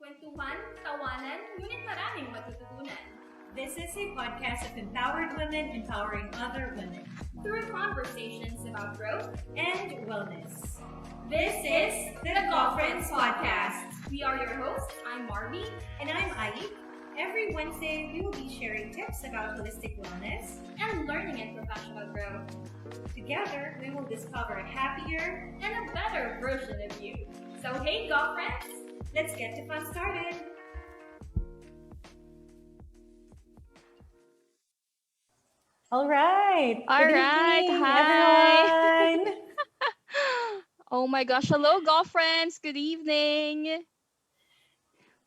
Kwentuhan, tawanan, ngunit maraming matututunan. This is a podcast of empowered women empowering other women Through conversations about growth, and wellness. this is the GAWfriend Podcast. We are your hosts. I'm Marby. And I'm Ayiek. Every Wednesday, we will be sharing tips about holistic wellness. And learning and professional growth. Together, we will discover a happier, And a better version of you. So hey, GAWfriends! let's get the fun started. All right. All Good right. evening, Hi. everyone. Oh my gosh. Hello, girlfriends. Good evening.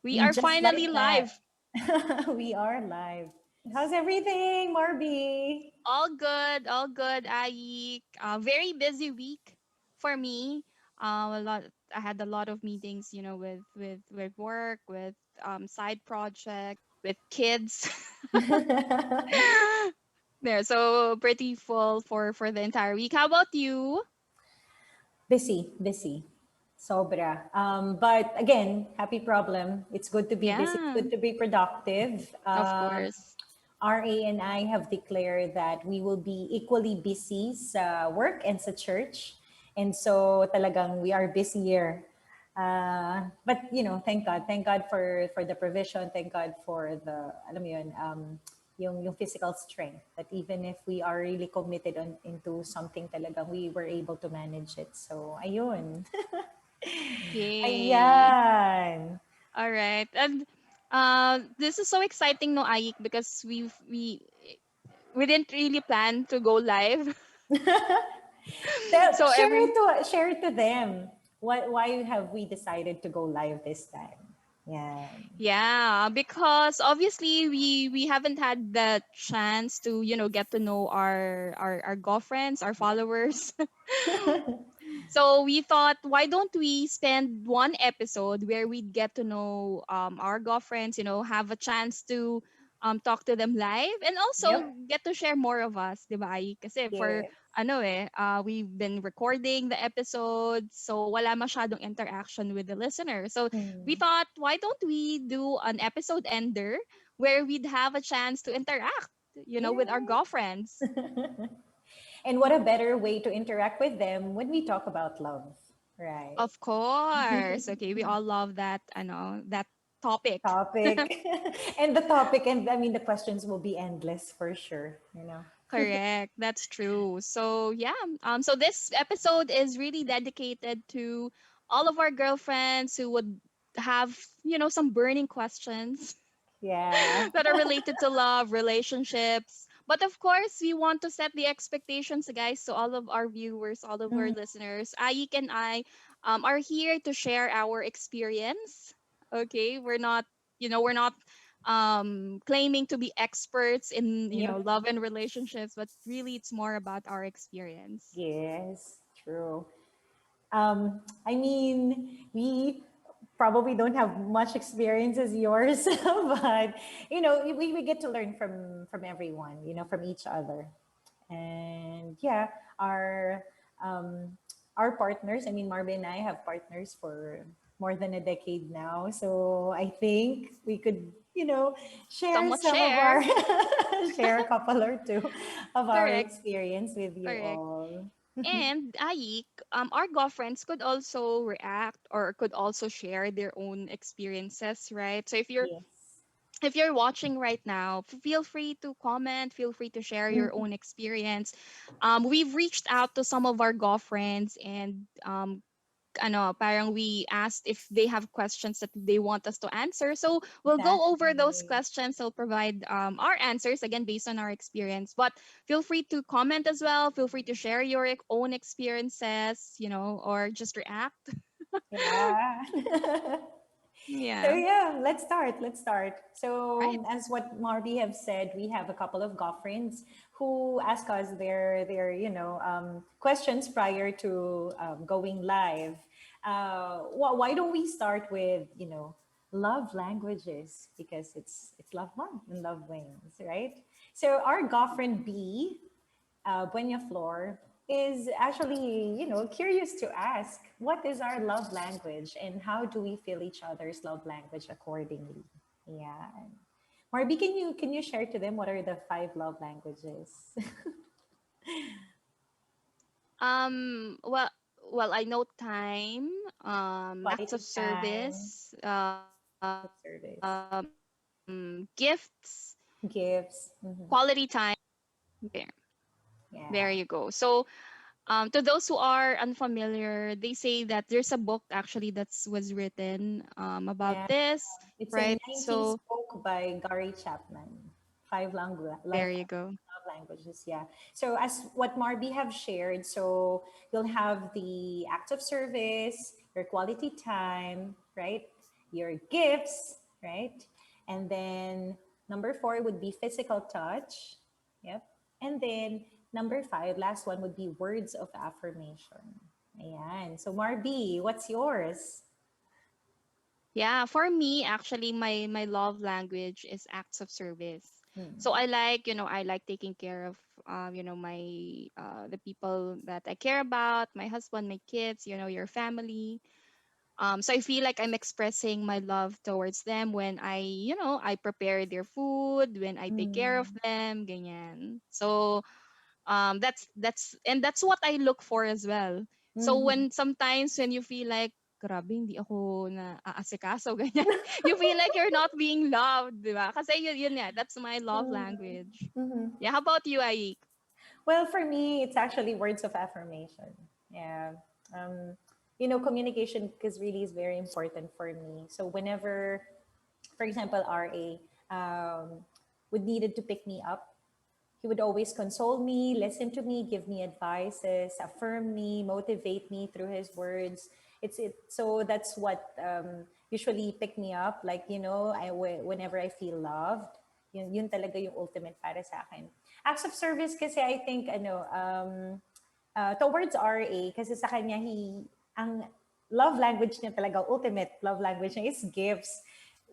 We are Just finally like live. that, we are live. How's everything, Marby? All good. All good, Ayiek. Very busy week for me. A lot. I had a lot of meetings, with work, with side project, with kids. There, so pretty full for the entire week. How about you? Busy. Sobra. But again, happy problem. It's good to be busy, Yeah, good to be productive. of course. RA and I have declared that we will be equally busy sa work and sa church. And so talagang we are busier. But thank God. Thank God for the provision. Thank God for the, alam mo yun, yung physical strength. That even if we are really committed into something talagang, we were able to manage it. So, ayun. Yay. Ayan. All right. And this is so exciting, no, Ayik, because we didn't really plan to go live. So every Share it to them. Why have we decided to go live this time? Yeah. Yeah, because obviously we haven't had the chance to, get to know our girlfriends, our followers. So we thought, why don't we spend one episode where we'd get to know our girlfriends, have a chance to talk to them live and also Yep. get to share more of us, di ba? Ai? Kasi for Yeah. we've been recording the episodes, so wala masyadong interaction with the listener. So we Mm. thought, why don't we do an episode ender where we'd have a chance to interact, with our Yeah. girlfriends. And what a better way to interact with them when we talk about love, right? Of course. Okay, we all love that, that topic. Topic. And the topic, and I mean, the questions will be endless for sure. Correct. That's true. So yeah. So this episode is really dedicated to all of our girlfriends who would have, some burning questions Yeah. that are related to love, relationships. But of course, we want to set the expectations, guys. So all of our viewers, all of our Mm. listeners, Ayik and I, are here to share our experience. Okay, we're not claiming to be experts in Yep. love and relationships, but really it's more about our experience. Yes, true. I mean, we probably don't have much experience as yours, but we get to learn from everyone, from each other. And yeah, our our partners, I mean, Marby and I have partners for more than a decade now. So I think we could, share Somewhat some of share. our share a couple or two of our Correct. experience with you Correct. all. And Ayik, our girlfriends could also react or could also share their own experiences, right? So Yes. if you're watching right now, feel free to comment, feel free to share your Mm. own experience. We've reached out to some of our girlfriends and parang we asked if they have questions that they want us to answer. So we'll go over those Exactly. questions. We'll provide our answers again based on our experience. But feel free to comment as well. Feel free to share your own experiences, or just react. Yeah. So Yeah. yeah, let's start. Let's start. Right. So as what Marby have said, we have a couple of girlfriends who ask us their questions prior to going live. Why don't we start with love languages, because it's love month and love wings, right? So our girlfriend B, Buena Flor, is actually, curious to ask, what is our love language and how do we feel each other's love language accordingly? Yeah. Marby, can you share to them what are the five love languages? Well, I know time, acts of Quality time, service, of service, gifts, gifts. quality time. There, there Yeah. you go. So, to those who are unfamiliar, they say that there's a book actually that's was written about Yeah. this, It's a right? 90s So book by Gary Chapman. Five there you go. love languages. Yeah. So as what Marby have shared, so you'll have the act of service, your quality time, right? Your gifts, right? And then number four would be physical touch. Yep. And then number five, last one would be words of affirmation. Ayan. So Marby, what's yours? Yeah, for me, actually, my love language is acts of service. So Hmm. I like, I like taking care of, my the people that I care about, my husband, my kids, your family. So I feel like I'm expressing my love towards them when I prepare their food, when I take care of Hmm. them, ganyan. So that's what I look for as well. So Mhm. when sometimes when you feel like grabe hindi ako na aasikaso ganyan, you feel like you're not being loved, di ba? Kasi yun yeah, that's my love Mhm. language. Mhm. Yeah, how about you, Aik? Well, for me, it's actually words of affirmation. Yeah. Um, communication because really is very important for me. So whenever, for example, RA would needed to pick me up, he would always console me, listen to me, give me advices, affirm me, motivate me through his words. So that's what usually pick me up. Like whenever I feel loved, yun talaga yung ultimate para sa akin. Acts of service kasi I think towards RA kasi sa kanya ang love language niya talaga, ultimate love language niya is gifts.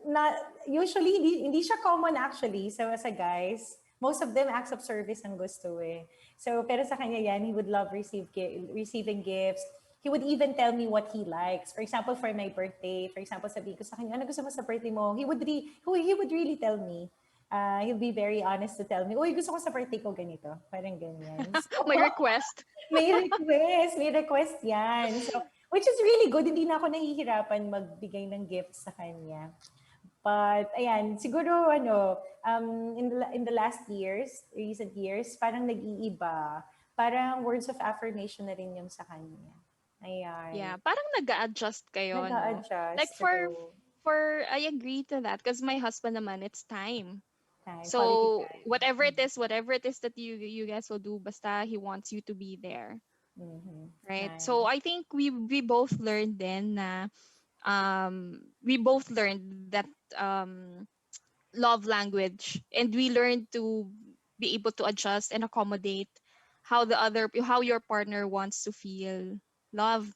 Na usually hindi siya common actually sa guys. Most of them acts of service ang gusto eh. So pero sa kanya yan, he would love receiving gifts. He would even tell me what he likes. For example, for my birthday, for example, sabihin ko sa kanya, ano gusto mo sa birthday mo? He would really tell me. He'll be very honest to tell me, uy, gusto ko sa birthday ko ganito. Parang ganyan. So, My request. may request yan. So, which is really good. Hindi na ako nahihirapan magbigay ng gifts sa kanya. But, ayan, siguro, in the last years, recent years, parang nag-iiba. Parang words of affirmation na rin yung sa kanya. Ayan. Yeah, parang nag-a-adjust kayo, no? Like Nag-a-adjust through I agree to that because my husband naman, it's time. time, quality So time. whatever it is that you guys will do, basta he wants you to be there, Mm-hmm. right? So Nice. I think we both learned then na we both learned that love language, and we learned to be able to adjust and accommodate how your partner wants to feel loved,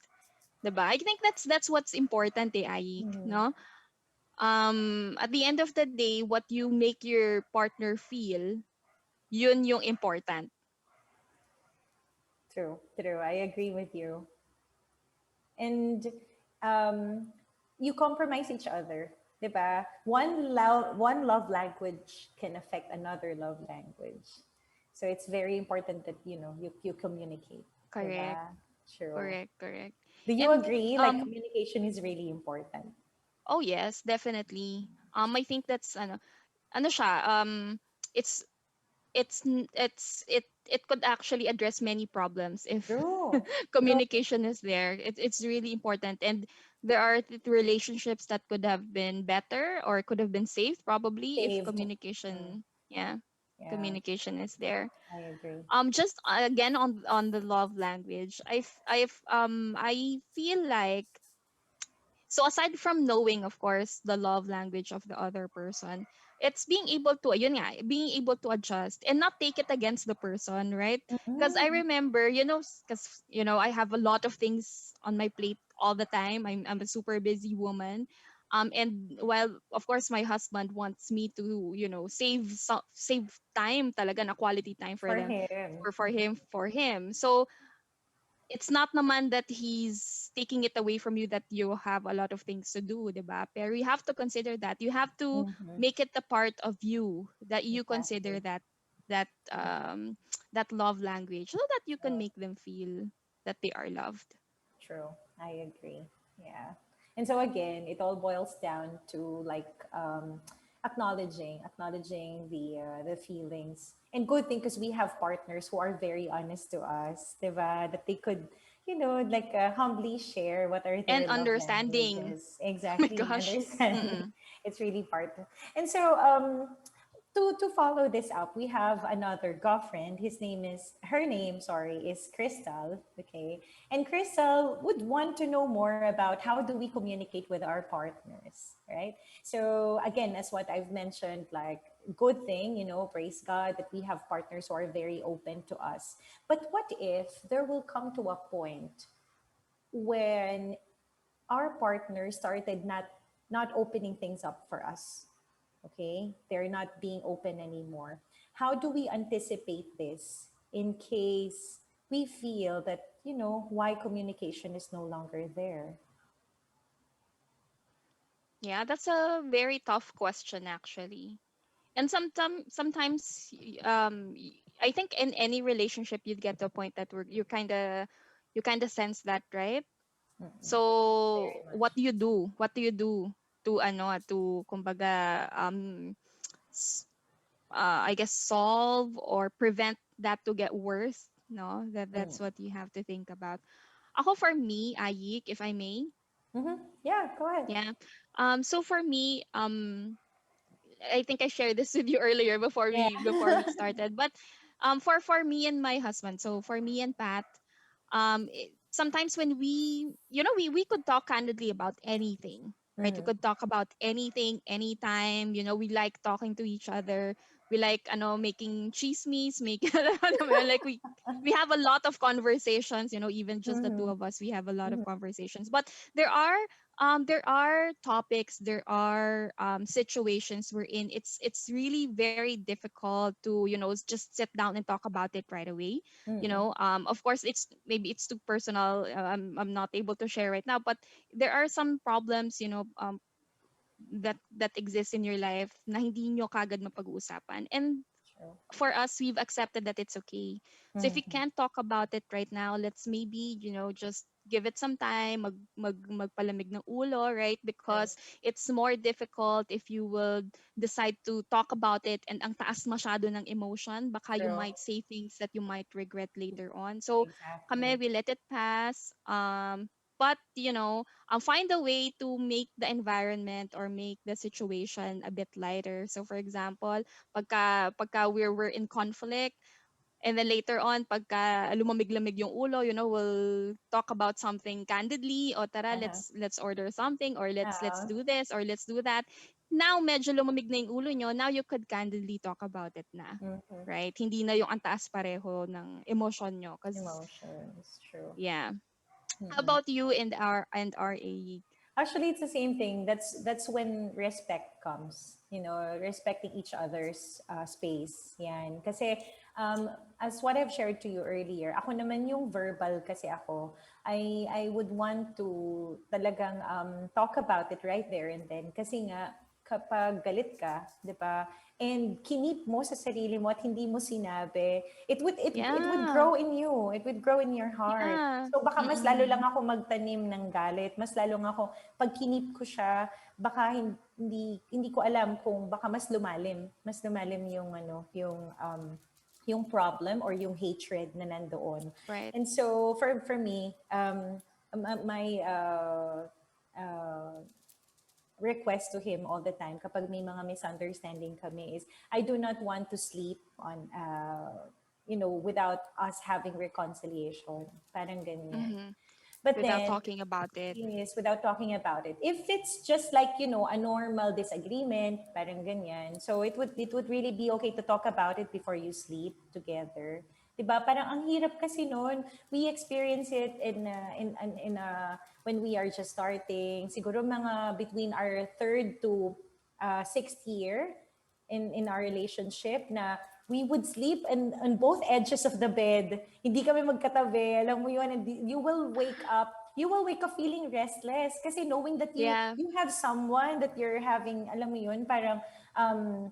diba? I think that's what's important, Aik, Mm-hmm. no? At the end of the day, what you make your partner feel, yun yung important. True, true. I agree with you. And um, you compromise each other, 'di ba? One love language can affect another love language. So it's very important that you communicate, 'di Correct, ba? True. correct, correct. Do you And agree? Like communication is really important. oh yes, definitely. I think that's ano siya, it's it could actually address many problems if True. True. communication is there. It's really important, and there are relationships that could have been better or could have been saved probably if Saved. Mm, communication, yeah, yeah, communication is there. I agree. Just again on the love language, I feel like, so aside from knowing, of course, the love language of the other person, it's being able to, yun nga, being able to adjust and not take it against the person, right? Because I Mm, remember, because I have a lot of things on my plate all the time. I'm a super busy woman. And while of course my husband wants me to, save time talaga na quality time for for them, him. for him. So it's not naman that he's taking it away from you that you have a lot of things to do, diba? Pero you have to consider that. You have to Mm-hmm. make it a part of you that you consider Exactly. that that love language so that you can True. make them feel that they are loved. True. I agree. Yeah. And so again, it all boils down to like acknowledging the feelings. And good thing because we have partners who are very honest to us, diba? That they could, like humbly share what are And their love understanding. languages. Oh my Exactly, gosh. understanding. Mm-mm. It's really part. And so to follow this up, we have another girlfriend. Her name, sorry, is Crystal. Okay. And Crystal would want to know more about how do we communicate with our partners, right? So again, as what I've mentioned, like good thing, praise God that we have partners who are very open to us. But what if there will come to a point when our partner started not opening things up for us? Okay, they're not being open anymore. How do we anticipate this in case we feel that, why communication is no longer there? Yeah, that's a very tough question actually. And I think in any relationship you'd get to a point that you kind of sense that, right? Mm-mm, very So much. what do you do to to kumbaga I guess solve or prevent that to get worse? No, Mm. that's what you have to think about. Ako, for me, Ayik, if I may. Mm-hmm. Yeah, go ahead. Yeah. So for me, I think I shared this with you earlier Yeah. before we started. But for me and my husband, so for me and Pat, sometimes when we could talk candidly about anything, right? We Mm-hmm. could talk about anything anytime. We like talking to each other. We like making chismes, make alam mo yun, like we have a lot of conversations. Even just the two Mm-hmm. of us, we have a lot of Mm-hmm. conversations. But there are topics, there are situations wherein it's really very difficult to just sit down and talk about it right away. Mm-hmm. Of course, maybe it's too personal. I'm not able to share right now, but there are some problems, that exist in your life na hindi nyo kagad mapag-uusapan, and True. for us, we've accepted that it's okay. So if we Mm-hmm. can't talk about it right now, let's maybe, just give it some time, magpalamig ng ulo, right? True. Because it's more difficult if you will decide to talk about it and ang taas masyado ng emotion, baka you True. might say things that you might regret later on. So kami, Exactly. we let it pass. But find a way to make the environment or make the situation a bit lighter. So for example, pagka we're in conflict, and then later on pagka lumamig-lamig yung ulo, we'll talk about something candidly. O tara, Uh-huh. let's order something, or let's Uh, do this, or let's do that. Now medyo lumamig na yung ulo nyo, now you could candidly talk about it na, mm-hmm. right? Hindi na yung antaas pareho ng emosyon nyo, cause Emotions. True. yeah. How Mm-mm. about you and our A? Actually, it's the same thing. That's when respect comes. Respecting each other's space. Yan. Kasi as what I've shared to you earlier, ako naman yung verbal kasi ako. I would want to talagang talk about it right there and then. Kasi nga, kapag galit ka, di ba? And kinip mo sa sarili mo at hindi mo sinabi, it would Yeah. grow in you. It would grow in your heart. Yeah. So baka mas lalo lang Mm-mm. ako magtanim ng galit, mas lalo nga ako pag kinip ko siya, baka hindi ko alam kung baka mas lumalim yung yung problem or yung hatred na nandoon. Right. And so for me, my uh, request to him all the time kapag may mga misunderstanding kami is I do not want to sleep on without us having reconciliation, parang ganyan. Mm-hmm. But Without then talking about it. yes, without talking about it, if it's just like a normal disagreement, parang ganyan, so it would really be okay to talk about it before you sleep together. 'Di ba? Parang ang hirap kasi noon. We experience it when we are just starting. Siguro mga between our third to sixth year in our relationship na we would sleep and on both edges of the bed. Hindi kami magkatabi. Alam mo yun, and you will wake up feeling restless kasi knowing that Yeah. you have someone that you're having, alam mo yun, parang um,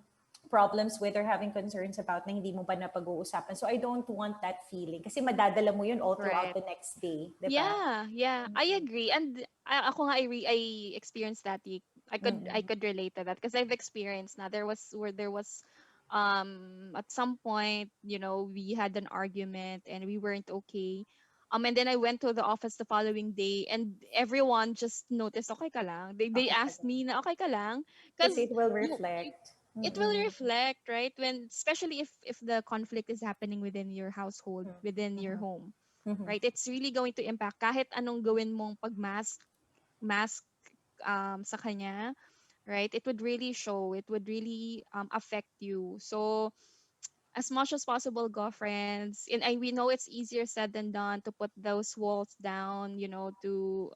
problems with or having concerns about na hindi mo pa napag-uusapan. So I don't want that feeling kasi madadala mo yun all throughout Right. the next day, di ba? Yeah, yeah, I agree. And ako nga, I experienced that. I Mm-mm. could relate to that because I've experienced na there was at some point, we had an argument and we weren't okay. And then I went to the office the following day and everyone just noticed, okay ka lang? They Okay ka asked ba? me na okay ka lang? Kasi Because it will you reflect. it will Mm-mm. reflect, right? When, especially if the conflict is happening within your household, within your Mm-mm. home, Mm-mm. right? It's really going to impact kahit anong gawin mong mask sa kanya, right? It would really show. It would really affect you. So as much as possible, girlfriends, and we know it's easier said than done to put those walls down, to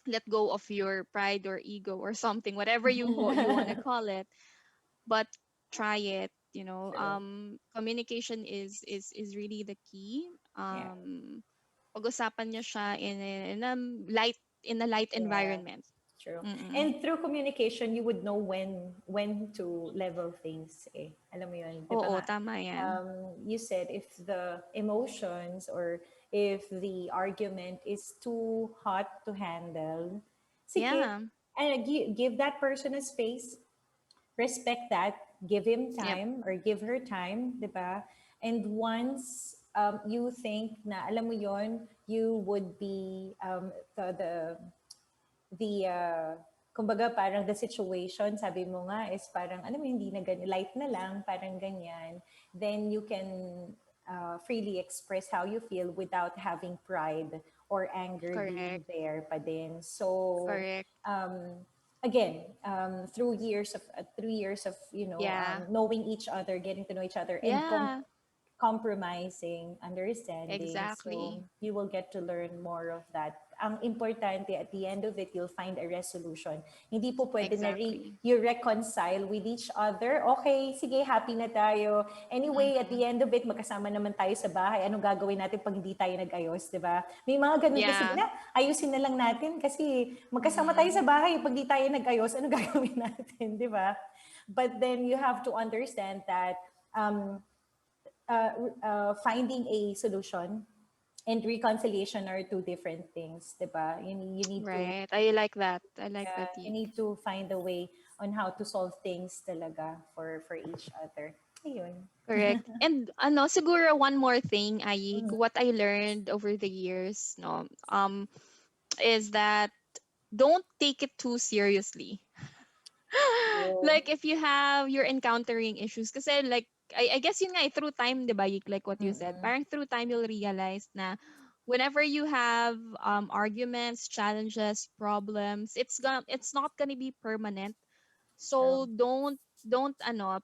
let go of your pride or ego or something, whatever you want to call it, but try it. True. Communication is really the key. Yeah. Pag-usapan niyo siya in a light Yeah. environment. True. Mm-mm. And through communication, you would know when to level things eh. Alam mo yun, di ba Oo, nga? tama yan. You said if the emotions or if the argument is too hot to handle, sige, Yeah. and give that person a space, respect that, give him Yep. time or give her time, di ba? And once you think na, alam mo yon, you would be the kumbaga parang the situation, sabi mo nga, is parang, ano mo, hindi na ganyan, light na lang, parang ganyan, then you can freely express how you feel without having pride or anger being Correct. there pa din. So, Correct. again, through years of, Yeah. knowing each other, getting to know each other, and Yeah. compromising, understanding. So Exactly. you will get to learn more of that. Ang importante, at the end of it, you'll find a resolution. Hindi po pwede na Exactly. you reconcile with each other. Okay, sige, happy na tayo. Anyway, at Mm-hmm. the end of it, magkasama naman tayo sa bahay. Anong gagawin natin pag hindi tayo nag-ayos, di ba? May mga ganun kasi, Yeah. na, ayusin na lang natin kasi magkasama tayo Mm-hmm. sa bahay. Pag di tayo nag-ayos, anong gagawin natin, di ba? But then you have to understand that um, finding a solution and reconciliation are two different things, diba? You need to Right. I like that. I like that, you Yeek. need to find a way on how to solve things talaga for each other. Ayun. Correct. And siguro one more thing, Ayik, what I learned over the years, no, is that don't take it too seriously. True. Like if you're encountering issues, kasi like I guess yun nga through time, 'di ba, Yik, like what you said. Mm-mm. Parang through time you'll realize na whenever you have arguments, challenges, problems, it's not gonna be permanent. True. So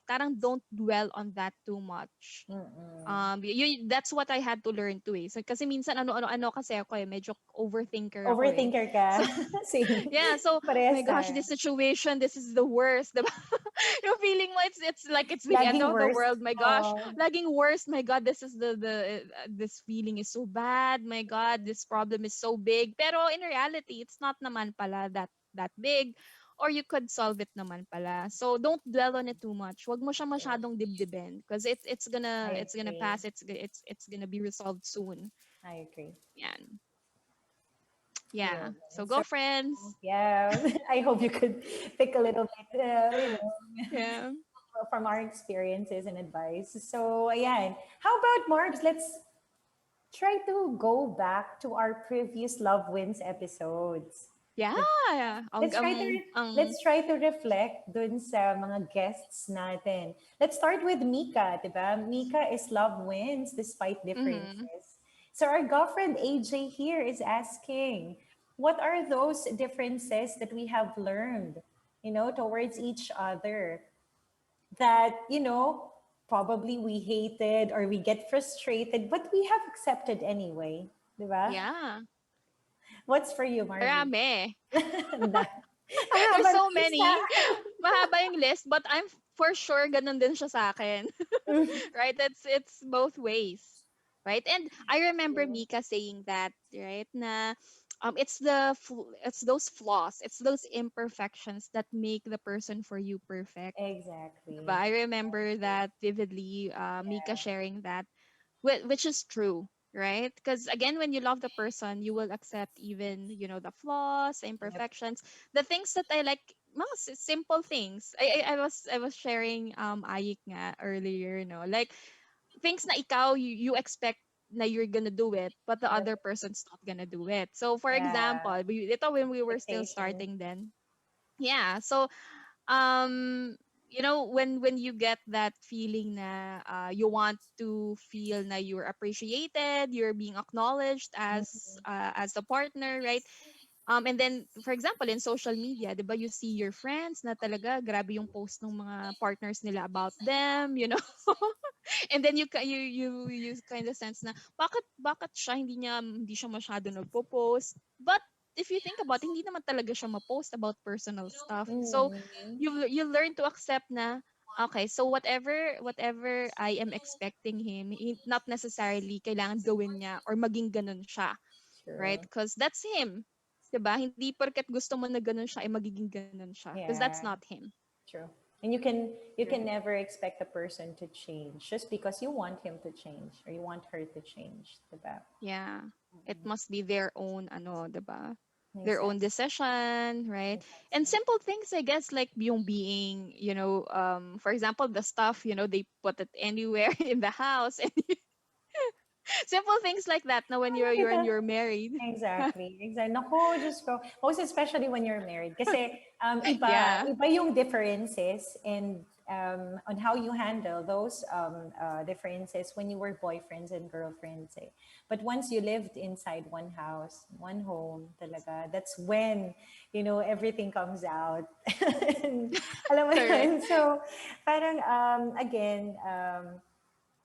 parang don't dwell on that too much. Mm-mm. That's what I had to learn too, eh. So, kasi minsan ano kasi ako, medyo overthinker ako, eh. Overthinker ka. So Same. yeah, so my Parehas gosh, tayo. this situation, this is the worst. Diba? Yung feeling mo it's like it's the end Laging of the worst. world. My gosh, laging worst. My god, this is this feeling is so bad. My god, this problem is so big. Pero in reality, it's not naman pala that big, or you could solve it naman pala. So don't dwell on it too much. Wag mo siya True. masyadong dibdibin because I it's gonna agree. pass. It's gonna be resolved soon. I agree. Yan. Yeah. Yeah. So So go, friends. yeah, I hope you could pick a little bit, Yeah. from our experiences and advice. So, ayan. How about Marbs? Let's try to go back to our previous Love Wins episodes. Yeah. Let's try to Ang let's try to reflect dun sa mga guests natin. Let's start with Mika, 'di ba? Mika is Love Wins despite mhm. differences. So our girlfriend AJ here is asking, what are those differences that we have learned, towards each other that, probably we hated or we get frustrated, but we have accepted anyway, di ba? Yeah. What's for you, Marby? Marami. Na- Ang There's haba ng so lista. many. Mahaba yung list, but for sure ganun din siya sa akin. Right? It's both ways. Right? And I remember True. Mika saying that, right? Na it's those flaws, it's those imperfections that make the person for you perfect. Diba? Exactly. I remember that vividly, Mika Yeah. sharing that, which is true, right? Because again, when you love the person, you will accept even, the flaws, the Yep. imperfections, the things that I like, most simple things. I was sharing Ayik nga earlier, like things na ikaw, you expect na you're gonna do it, but the Yep. other person's not gonna do it. So for Yeah. example, ito when we were still Expectation. starting then. Yeah. So um when you get that feeling na you want to feel na you're appreciated, you're being acknowledged Mhm. as a partner, right? And then for example in social media, 'di ba, you see your friends na talaga grabe yung post ng mga partners nila about them, and then you kind of sense na bakit siya hindi siya masyado nagpo-post. But if you think about it, hindi naman talaga siya ma-post about personal stuff. So Mhm. you learn to accept na okay, so whatever I am expecting him, not necessarily kailangan gawin niya or maging ganun siya, right? True. Because that's him. 'Di ba? Hindi porket gusto mo na ganun siya ay magiging ganun siya, because that's Yeah. not him. True. And you can Right. never expect a person to change just because you want him to change or you want her to change, diba? Yeah. It must be their own ano, 'di ba? Their own Exactly. decision, right? And Exactly. simple things, I guess, like yung being, for example, the stuff, they put it anywhere in the house, and simple things like that. Now, when Ano kita? you're married, Exactly. Exactly. Naku, just go. Most especially when you're married. Kasi yeah, iba yung differences and on how you handle those differences when you were boyfriends and girlfriends. Eh. But once you lived inside one house, one home, talaga, that's when, everything comes out. And, alam mo correct. yun? So, parang, again,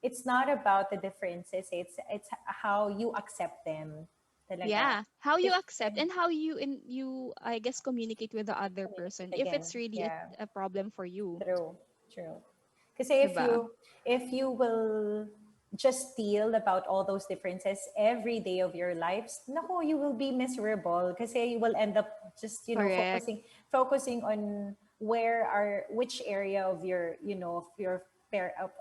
it's not about the differences. It's how you accept them. Talaga. Yeah, how you If accept and how you I guess communicate with the other communicate person if again, it's really yeah, a problem for you, true, true. Because diba? if you will just feel about all those differences every day of your lives, no, you will be miserable. Because you will end up just Correct. focusing on which area of your of your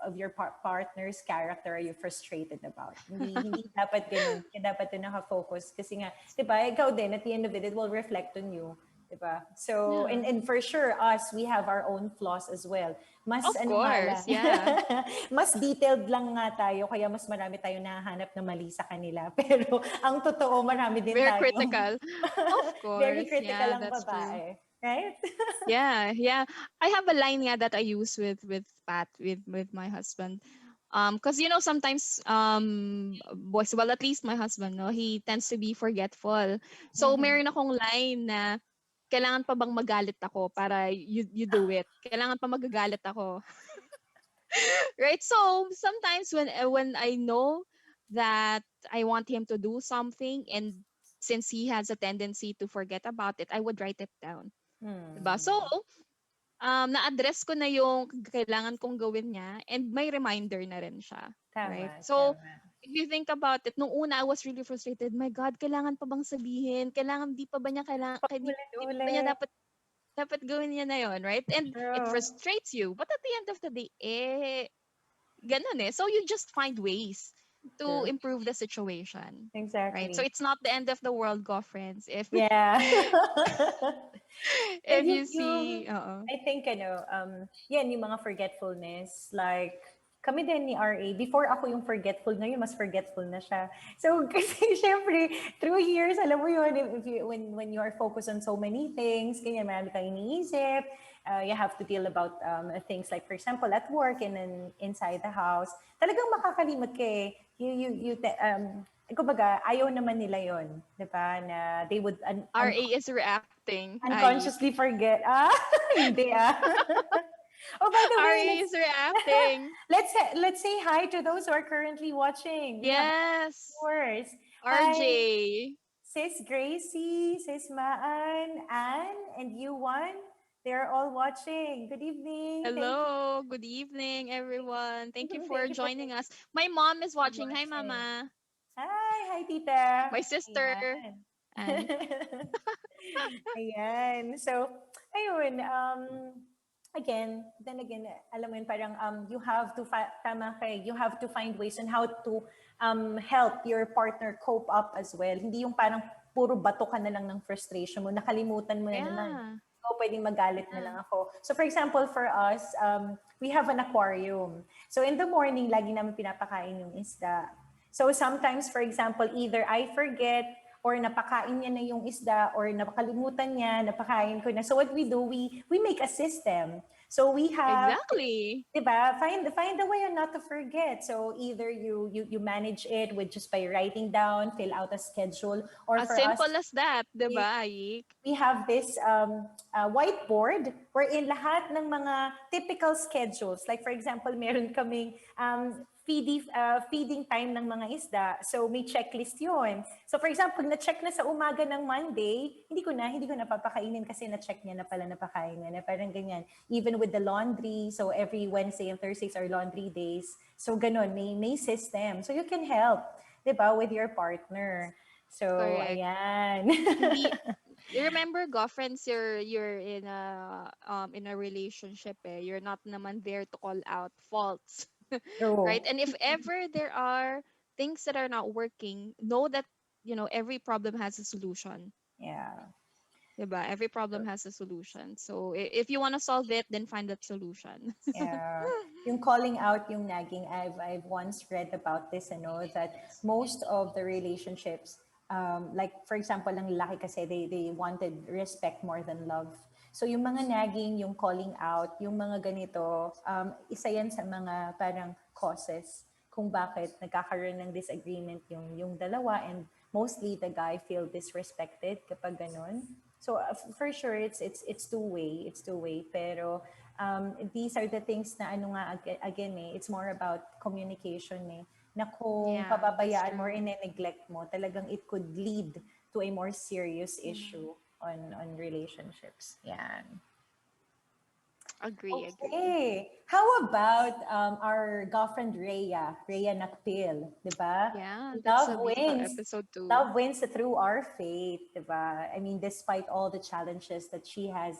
of your partner's character are you frustrated about. Hindi dapat ganun. Kaya dapat doon nakafocus. Kasi nga, di ba, ikaw din, at the end of it will reflect on you. Diba? So, Yeah. and for sure, us, we have our own flaws as well. Mas Of ano nga course, lang, yeah. mas detailed lang nga tayo, kaya mas marami tayo nahanap na mali sa kanila. Pero ang totoo, marami din Very tayo. critical. Of Very course, critical yeah, ang that's true. babae. Right? Yeah, yeah. I have a line, yeah, that I use with Pat, with my husband. Because sometimes boys, well, at least my husband, no, he tends to be forgetful. So Mhm. meron akong line na kailangan pa bang magalit ako para you do it? Kailangan pa magagalit ako. Right? So sometimes when I know that I want him to do something, and since he has a tendency to forget about it, I would write it down. Diba? So, Hmm. na-address ko na yung kailangan kong gawin niya, and may reminder na rin siya. Right? Tama, So, tama. if you think about it, nung una I was really frustrated. My God, kailangan pa bang sabihin? Kailangan, di pa ba niya kailangan, di pa ba niya Paulit-ulit. dapat gawin niya na yon, right? And it True. frustrates you. But at the end of the day, ganun eh. So you just find ways to True. improve the situation. Right? So Exactly. it's not the end of the world, go friends. If Yeah. And if you see, I think, yan, yung mga forgetfulness, like, kami din ni RA, before ako yung forgetful, ngayon mas forgetful na siya. So, kasi syempre, through years, alam mo yun, when you are focused on so many things, ganyan, marami kang iniisip, you have to deal about things like, for example, at work and then inside the house, talagang makakalimot ka eh. Kumbaga, ayaw naman nila yon, di ba? Na they would RA is reacting, Ayik. unconsciously forget. Ah, hindi ah. Oh, by the way, RA is reacting. let's say hi to those who are currently watching. We have Yes. viewers. Hi, RJ. Sis Gracie, Sis Maan, Anne, and you one. They're all watching. Good evening. Thank you. Hello, good evening, everyone. Thank you for Thank you for joining us. My mom is watching. Hi, watching. Mama. Hi, tita. My sister. Ayan. And Ayan. So, ayun, again, then again, alam mo yun, parang you have to, tama kay, you have to find ways on how to help your partner cope up as well. Hindi yung parang puro bato ka na lang ng frustration mo, nakalimutan mo na yeah, ikaw pwedeng magalit na yeah, lang ako. So for example, for us, we have an aquarium. So in the morning, lagi namin pinapakain yung isda. So sometimes, for example, either I forget or napakain niya na yung isda or napakalimutan niya, napakain ko na. So what we do, we make a system. So we have, exactly. 'di ba? Find a way on not to forget. So either you manage it with just by writing down, fill out a schedule, or As for us, simple as that, diba, Ayiek? we have this whiteboard wherein lahat ng mga typical schedules. Like for example, meron kaming feeding time ng mga isda. So may checklist yun. So for example, na-check na sa umaga ng Monday, hindi ko na papakainin kasi na-check niya na pala napakain niya na parang ganyan. Even with the laundry, so every Wednesday and Thursdays are laundry days. So ganun, may system. So you can help, 'di ba, with your partner. So, Correct. ayan. Hindi, you remember, girlfriends, you're in a relationship, eh. You're not naman there to call out faults. True. Right? And if ever there are things that are not working, know that, every problem has a solution. Yeah. Diba? Every problem has a solution. So if you want to solve it, then find that solution. Yeah. Yung calling out, yung nagging, I've once read about this and know that most of the relationships, like for example, ang lalaki kasi they wanted respect more than love. So yung mga nagging, yung calling out, yung mga ganito, isa yan sa mga parang causes kung bakit nagkakaroon ng disagreement yung dalawa, and mostly the guy feel disrespected kapag ganun. So for sure it's two way pero these are the things na ano nga again it's more about communication na kung Yeah, that's pababayaan mo or true. neglect mo, talagang it could lead to a more serious Mm. issue on relationships. Yan. Agree. Okay. How about our girlfriend Rhea Nakpil, 'di ba? Yeah, that's Love a beautiful wins. episode too. Love wins through our faith, 'di ba? I mean, despite all the challenges that she has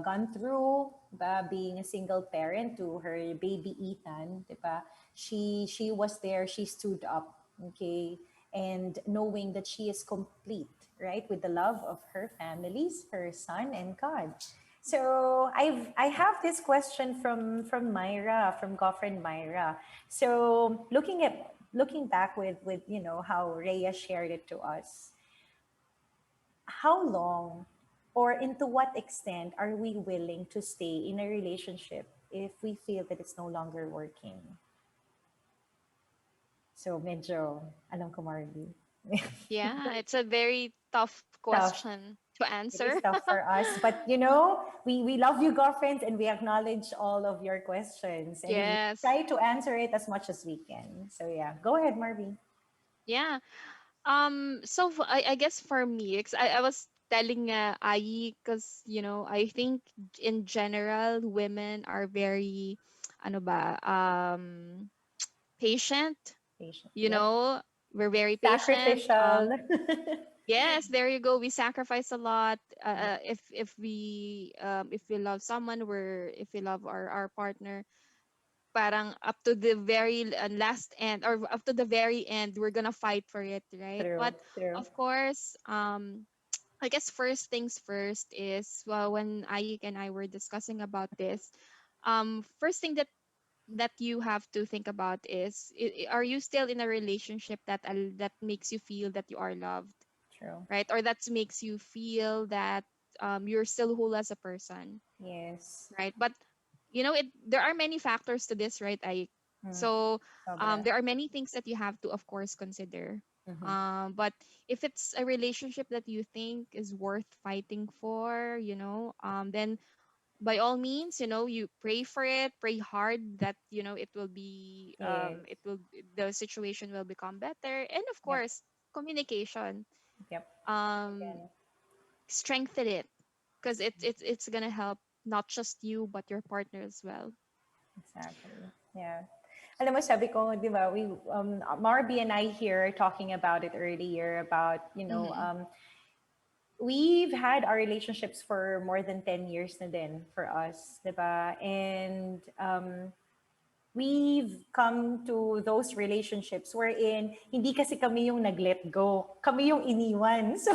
gone through, 'di ba? Being a single parent to her baby Ethan, 'di ba? She was there, she stood up, okay? And knowing that she is complete, right? With the love of her families, her son and God. So I have this question from Myra, from girlfriend Myra. So looking back with how Rhea shared it to us, how long or into what extent are we willing to stay in a relationship if we feel that it's no longer working? So medyo alam ko, Marby. Yeah, it's a very tough Tough. question to It is answer. tough for us, but we love you, girlfriends, and we acknowledge all of your questions, and we Yes. try to answer it as much as we can. So yeah, go ahead, Marby. Yeah. So I guess for me, 'cause I was telling Ayi, because I think in general women are very ano ba, patient. Patient. You Yep. know, we're very patient. Sacrificial. Yes, there you go. We sacrifice a lot. If we love someone, if we love our partner, parang up to the very last end, or up to the very end, we're gonna fight for it, right? True. But True. of course, I guess first things first is, well, when Ayik and I were discussing about this, first thing that you have to think about is, are you still in a relationship that makes you feel that you are loved, True. right? Or that makes you feel that you're still whole as a person, Yes. right? But there are many factors to this, right? Hmm. So Sobra. there are many things that you have to, of course, consider. Mm-hmm. But if it's a relationship that you think is worth fighting for, then by all means, you pray for it, pray hard that it will be Yes. the situation will become better, and of Yep. course, communication, Yep. um Again. strengthen it, because it's gonna help not just you but your partner as well. Exactly. Yeah. Alam mo, sabi ko, di ba, Marby and I here talking about it earlier about, Mm-hmm. we've had our relationships for more than 10 years na din for us, di ba? And we've come to those relationships wherein hindi kasi kami yung nag-let go. Kami yung iniwan. So,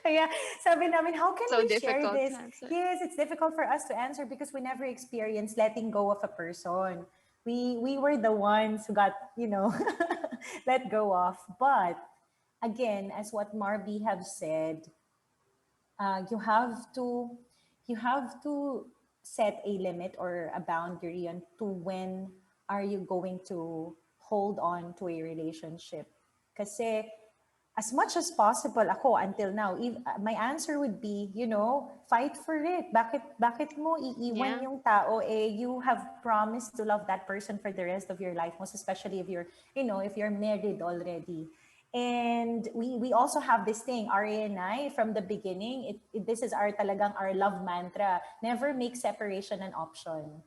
kaya sabi namin, how can So we share difficult to this? answer. Yes, it's difficult for us to answer because we never experienced letting go of a person. We were the ones who got, let go of. But again, as what Marby have said, you have to set a limit or a boundary on to when are you going to hold on to a relationship. Kasi as much as possible ako until now, my answer would be, fight for it. Bakit mo iiwan Yeah. yung tao, you have promised to love that person for the rest of your life, most especially if you're married already. And we also have this thing, RA and I, from the beginning, this is our love mantra. Never make separation an option.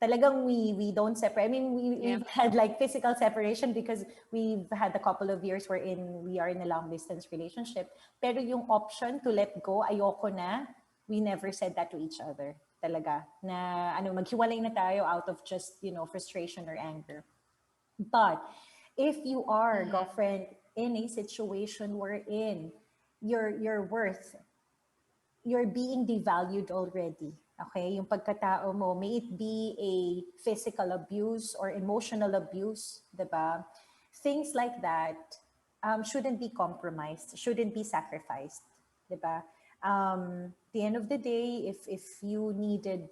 Talagang we don't separate. I mean, Yeah. we've had like physical separation because we've had a couple of years wherein we are in a long distance relationship. Pero yung option to let go, ayoko na, we never said that to each other. Talaga. Na maghiwalay na tayo out of just, frustration or anger. But if you are, Mm-hmm. girlfriend, in a situation wherein your worth, you're being devalued already. Okay? Yung pagkatao mo, may it be a physical abuse or emotional abuse, diba? Things like that shouldn't be compromised, shouldn't be sacrificed, diba? The end of the day, if you needed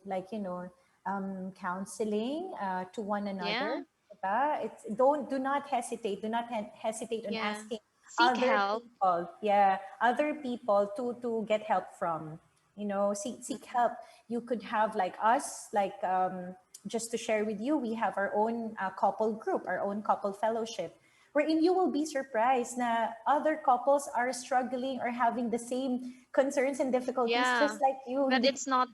counseling to one Yeah. another, diba? Do not hesitate on Yeah. asking Seek help. other people to get help from. Seek help. You could have like us, just to share with you, we have our own couple group, our own couple fellowship, wherein you will be surprised na other couples are struggling or having the same concerns and difficulties Yeah. just like you. That Hindi it's not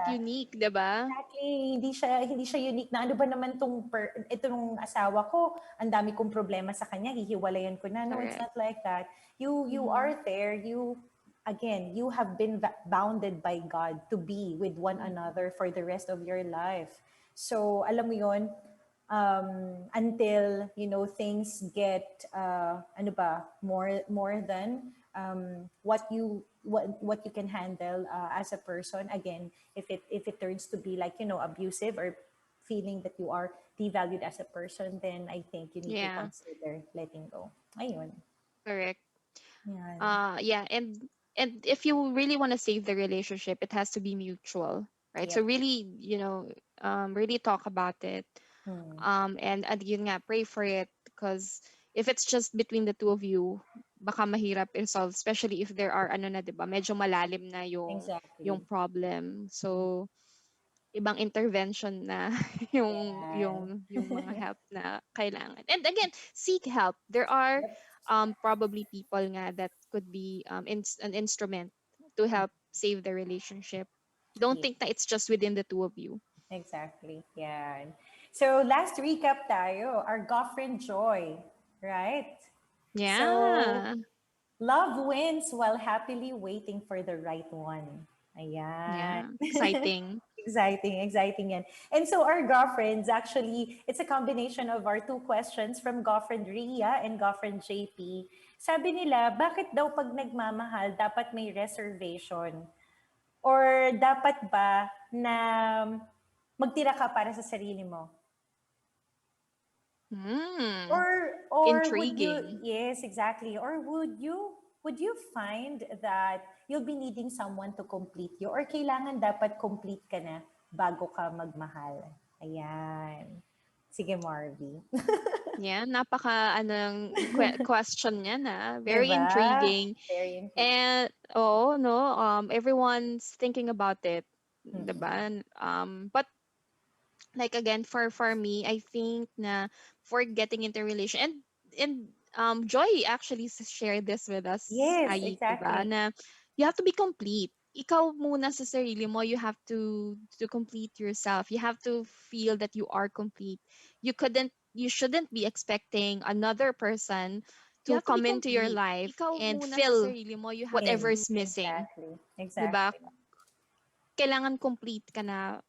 ka. unique, 'di ba? Exactly. Hindi siya unique na ano ba naman itong asawa ko, ang dami kong problema sa kanya, hihiwalayan ko na. No, it's Correct. not like that. You Mm-hmm. are there. You have been bounded by God to be with one another for the rest of your life. So, alam mo 'yon, until things get more than what you can handle as a person. Again, if it turns to be like abusive or feeling that you are devalued as a person, then I think you need to Yeah. consider letting go. Ayun. Correct. Yan. Yeah, and if you really want to save the relationship, it has to be mutual, right? So Yep. really, really talk about it. Hmm. And yun nga, pray for it, because if it's just between the two of you, baka mahirap i-solve, especially if there are ano na, 'di ba? Medyo malalim na yung Exactly. problem. Mhm. So ibang intervention na Yan. yung mga help na kailangan. And again, seek help. There are Yep. probably people nga that could be an instrument to help save the relationship. Don't Yeah. think that it's just within the two of you. Exactly. Yeah. So last recap tayo, our girlfriend joy, right? So Yeah. love wins while happily waiting for the right one. Ayan. Yeah. Exciting. Exciting yan. And so our girlfriends, actually, it's a combination of our two questions from girlfriend Ria and girlfriend JP. Sabi nila, bakit daw pag nagmamahal, dapat may reservation? Or dapat ba na magtira ka para sa sarili mo? Hmm. Or would you, Intriguing. yes, exactly. Or would you find that you'll be needing someone to complete you, or kailangan dapat complete ka na bago ka magmahal? Ayan. Sige, Marvy. Yeah, napaka anong question niya na. Very Diba? intriguing. Very intriguing. And oh no, everyone's thinking about it, Mm-mm. 'di ba? But like again, for me, I think na for getting into a relation, and Joy actually shared this with us, Yes, Ayiek, 'di ba? exactly. Na you have to be complete. ikaw muna sa sarili mo, you have to complete yourself. You have to feel that you are complete. You shouldn't be expecting another person You to have to be come into your complete. life Ikaw and muna sa fill sarili mo, you have to whatever be is missing. exactly. 'Di ba? Exactly. Kailangan complete ka na,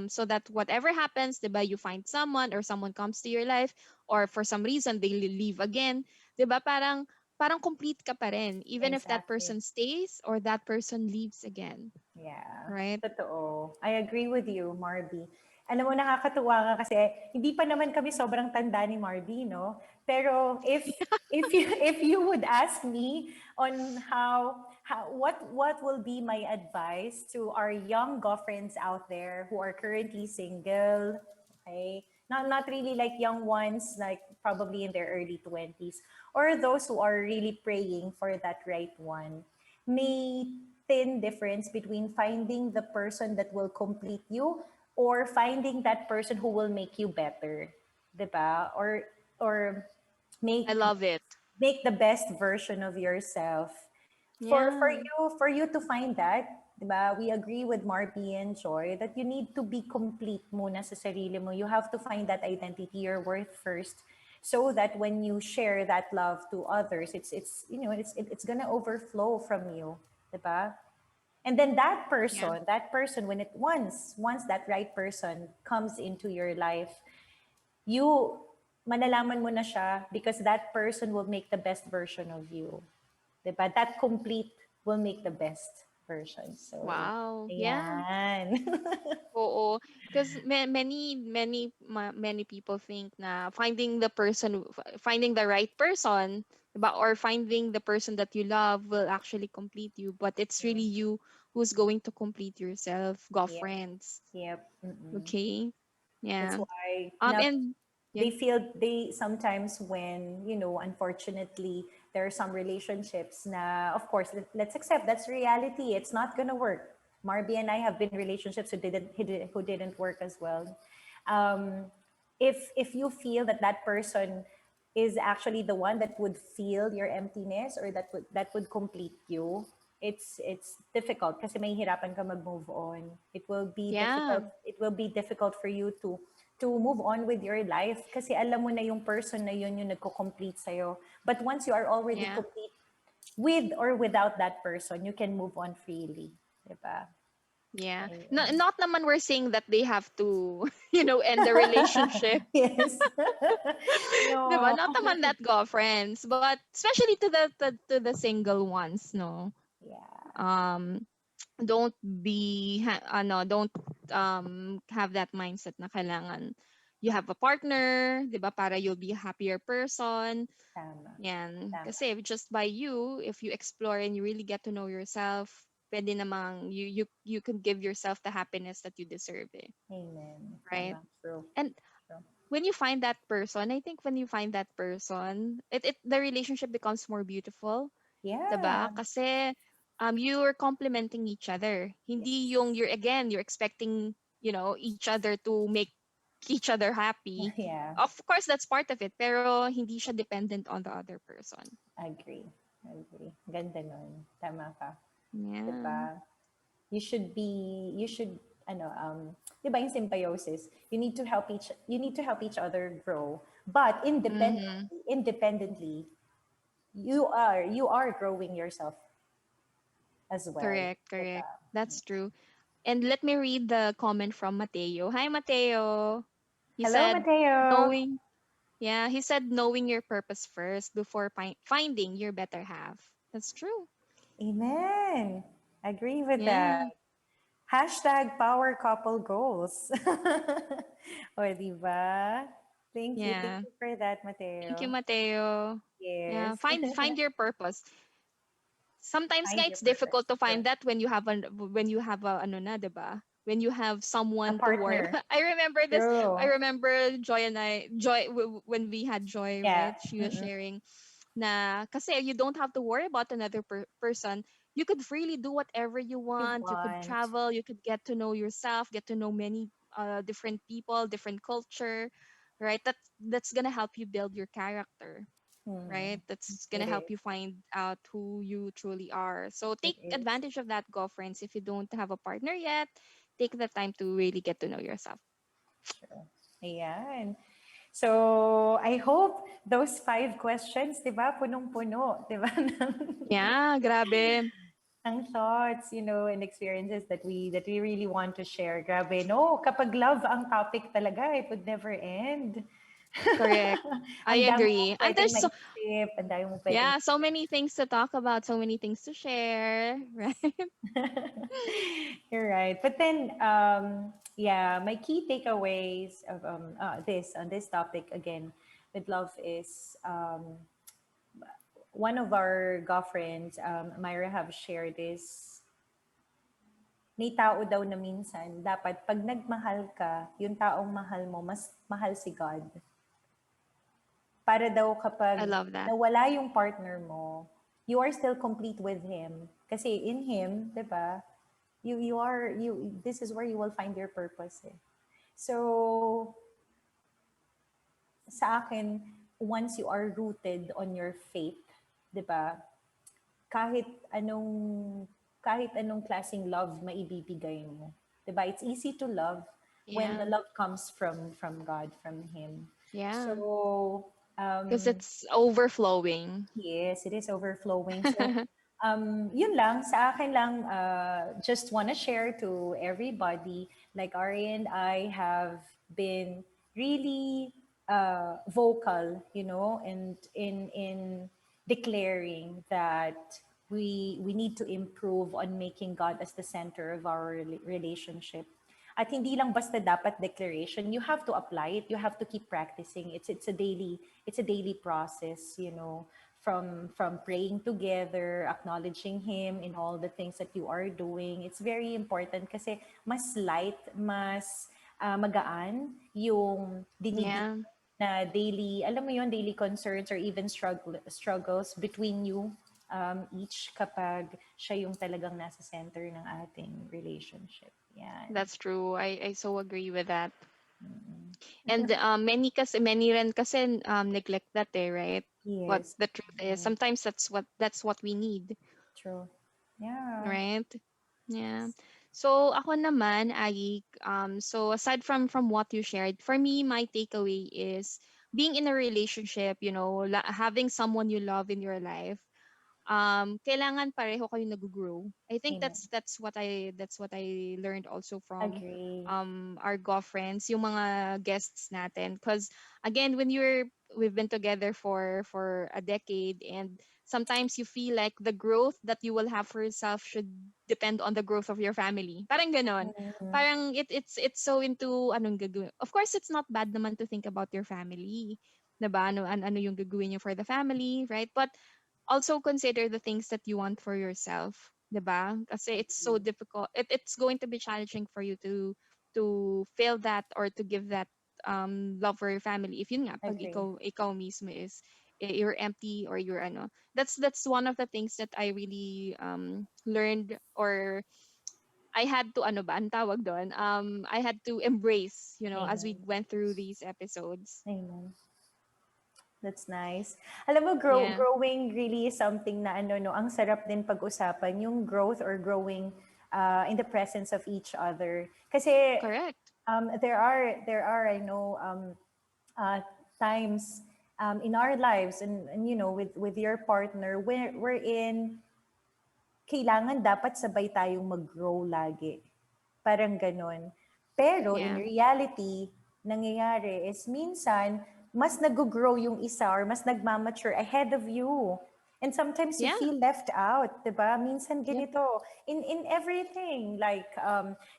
so that whatever happens, 'di ba, you find someone or someone comes to your life or for some reason they leave again, 'di ba? Parang complete ka pa rin even if that Exactly. person stays or that person leaves again, Yeah, right? totoo. I agree with you, Marby. Alam mo, nakakatuwa nga kasi hindi pa naman kami sobrang tanda ni Marby, no? Pero if you if you would ask me on how what will be my advice to our young girlfriends out there who are currently single, okay? Not really like young ones, like probably in their early 20s, or those who are really praying for that right one. May thin difference between finding the person that will complete you or finding that person who will make you better, 'di ba? Or I make love it. make the best version of yourself. Yeah. For you to find that, 'di ba? We agree with Marby and Joy that you need to be complete muna sa sarili mo. You have to find that identity, your worth first, so that when you share that love to others, it's you know, it's gonna overflow from you, 'di ba? And then Yeah. that person, when it once that right person comes into your life, you malalaman mo na siya because that person will make the best version of you. 'Di ba? That complete will make the best version. So, Wow. Yeah. ayan. Oo, because many people think na finding the right person, diba, or finding the person that you love will actually complete you, but it's really you who's going to complete yourself, Yep. girlfriends. Yep. Mm-mm. Okay, That's yeah. why now And yeah. they feel they sometimes when unfortunately there are some relationships na of course let's accept that's reality, it's not gonna work. Marby and I have been in relationships who didn't work as well. um, if you feel that that person is actually the one that would fill your emptiness or that would complete you, it's difficult kasi mahihirapan ka mag-move on. Yeah. It will be difficult for you to move on with your life kasi alam mo na yung person na yun yung nagko-complete sa'yo. But once you are already Yeah. complete with or without that person, you can move on freely. Diba? Yeah. No, Ayun. not naman we're saying that they have to, end the relationship. Yes. 'Di ba? No. Not naman that girlfriends, but especially to the single ones, no. Yeah. Um don't have that mindset na kailangan you have a partner, 'di ba, para you'll be a happier person. Tama. Yan. Tama. Kasi just by you, if you explore and you really get to know yourself, pwede namang you can give yourself the happiness that you deserve, eh, Amen. right? Tama. True. And True. when you find that person, I think when you find that person, it the relationship becomes more beautiful, Yeah. 'diba? Kasi you are complementing each other. Hindi Yes. yung you're expecting, each other to make each other happy. Yeah. Of course, that's part of it, pero hindi siya dependent on the other person. Agree. Agree. Ganda nun. Tama ka. Yeah. Diba? You should, diba yung symbiosis? You need to help each other grow. But Mm-hmm. independently, you are growing yourself as well. Correct, Diba? correct. That's true. And let me read the comment from Mateo. Hi, Mateo. He Hello, said, Mateo. knowing, yeah, he said, knowing your purpose first before finding your better half. That's true. Amen. Agree with that. Yeah, Hashtag power couple goals. O, di ba? Thank you. Thank yeah. you for that, Thank you, Mateo. Mateo. Yeah, Yes. find your purpose. Sometimes nga Find your it's difficult purpose. to True. find that when you have a ano na, 'di ba? When you have A someone to worry partner. about. I remember this. True. I remember Joy when we had Joy, Yeah. right? She was Mm-mm. sharing na kasi you don't have to worry about another person. You could freely do whatever you You want. You could want. travel. You could get to know yourself, get to know many different people, different culture, right? That's gonna help you build your character. Hmm. right? That's gonna It help is. you find out who you truly are. So It take is. advantage of that, girlfriends. If you don't have a partner yet, take the time to really get to know yourself. True. Ayan. So, I hope those 5 questions, di ba, punong-puno, di ba, Yeah, grabe. ng thoughts, and experiences that we really want to share. Grabe, no? Kapag love ang topic talaga, it would never end. Correct. I Ang dami agree. mong And pwedeng there's so maisip, ang dami mong pwedeng yeah, so many things to talk about, so many things to share, right? You're right. But then, yeah, my key takeaways of this on this topic again with love is one of our girlfriends, Myra, have shared this. May tao daw na minsan, dapat pag nagmahal ka, yung taong mahal mo, mas mahal si God. Para daw I kapag love that. nawala yung partner mo, you are still complete with Him. Kasi in Him, di ba, this is where you will find your purpose eh. So, sa akin, once you are rooted on your faith, 'di ba? Kahit anong kahit anong klaseng love maibibigay mo. 'Di ba? It's easy to love when the Yeah. love comes from God, from Him. Yeah. So, Because it's overflowing. yes, it is overflowing. So, yun lang, sa akin lang, just want to share to everybody, like Ari and I have been really vocal, and in declaring that we need to improve on making God as the center of our relationship. At hindi lang basta dapat declaration, you have to apply it, you have to keep practicing. It's a daily process, from praying together, acknowledging him in all the things that you are doing. It's very important kasi mas light, mas magaan yung dinidip Yeah, na daily, alam mo yon, daily concerns or even struggles between you each kapag siya yung talagang nasa center ng ating relationship. Yan. that's true. I so agree with that. Mm. And many rin kasi neglect that right? What Yes. the truth is, Mm, sometimes that's what we need, true. Yeah. right? Yeah. So ako naman, so aside from what you shared, for me, my takeaway is being in a relationship, having someone you love in your life, kailangan pareho kayo nag-grow. I think Amen. that's what I learned also from Agree. our girlfriends, yung mga guests natin. Because again, we've been together for a decade, and sometimes you feel like the growth that you will have for yourself should depend on the growth of your family. Parang ganon. Mhm. Parang it's so into anong gagawin. Of course, it's not bad naman to think about your family. 'Di ba? Ano yung gagawin niyo for the family, right? But also consider the things that you want for yourself, 'di ba? Kasi it's so difficult. It's going to be challenging for you to feel that or to give that love for your family if yun nga pag Agree. ikaw mismo is you're empty or you're ano. That's one of the things that I really learned, or I had to ano ba ang tawag doon, I had to embrace, as we Amen. went through these episodes. Amen. That's nice. Alam mo, Yeah, growing really is something na ano, no, ang sarap din pag-usapan, yung growth or growing in the presence of each other. Kasi correct. there are I know uh, times in our lives and with your partner we're in kailangan dapat sabay tayong mag-grow lagi. Parang ganon. Pero in Yeah, reality, nangyayari is minsan, mas nag-grow yung isa or mas nagmamature ahead of you. And sometimes you yeah, feel left out, 'di ba? Minsan yep, ganito in everything like